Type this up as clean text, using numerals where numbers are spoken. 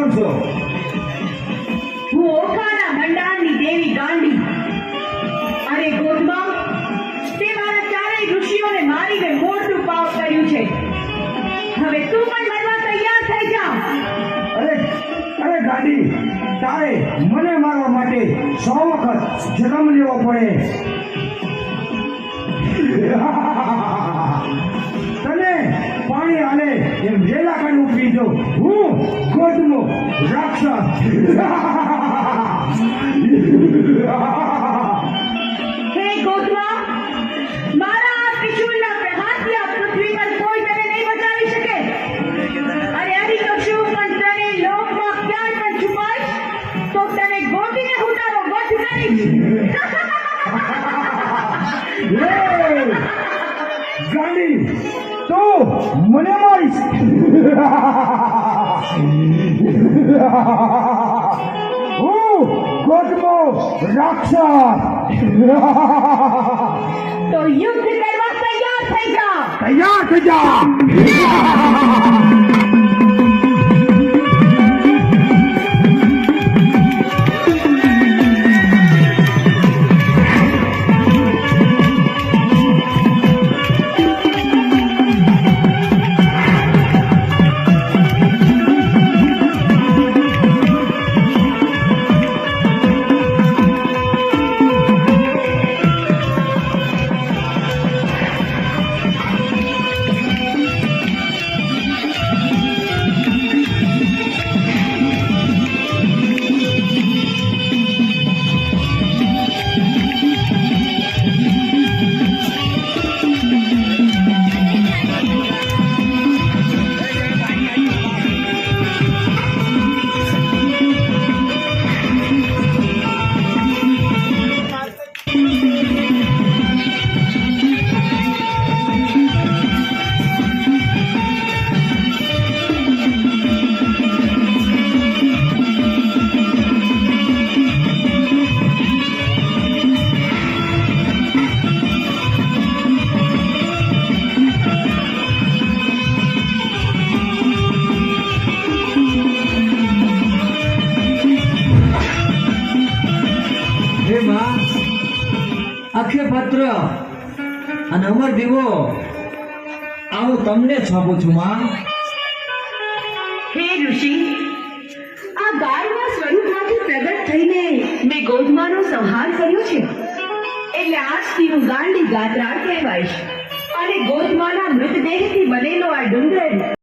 કોણ છો? હું ઓખાના મંડાણની દેવી ગાંડી. અરે ગોધમાં તે મારા ચારેય ઋષિઓને મારીને મોટું પાપ કર્યું છે. હવે તું પણ મરવા તૈયાર થઈ જા. અરે ગાડી, તારે મને મારવા માટે 100 વખત જન્મ લેવો પડે. તને પાણી આલે એમ વેલા કાઢું પીજો. હું ગોધનો રાક્ષસ. હે ગોધમાં, મારા આ ત્રિશૂળના પ્રહારથી આ પૃથ્વી પર કોઈ તને નહીં બચાવી શકે. અરે હરિકક્ષુ પણ તને લોકમાં ક્યાંય પણ છુપાઈશ તો તને ગોતીને હું તારો વધ કરીશ. ગાડી, તો મને મારીશ. હું ગોધનો રાક્ષસ. તો યુદ્ધ કરવા તૈયાર થઈ જા. તૈયાર થઈ જા. અક્ષયપત્ર અને અમર દીવો આવું તમને છોપું છું માં. હે ઋષિ, આ ગાયના સ્વરૂપમાંથી પ્રગટ થઈને મેં ગોધમાનો સંહાર કર્યો છે. એટલે આજથી હું ગાંડી ગાત્રાળ કહેવાઈશ. અને ગોધમાના મૃતદેહથી બનેલો આ ડુંગર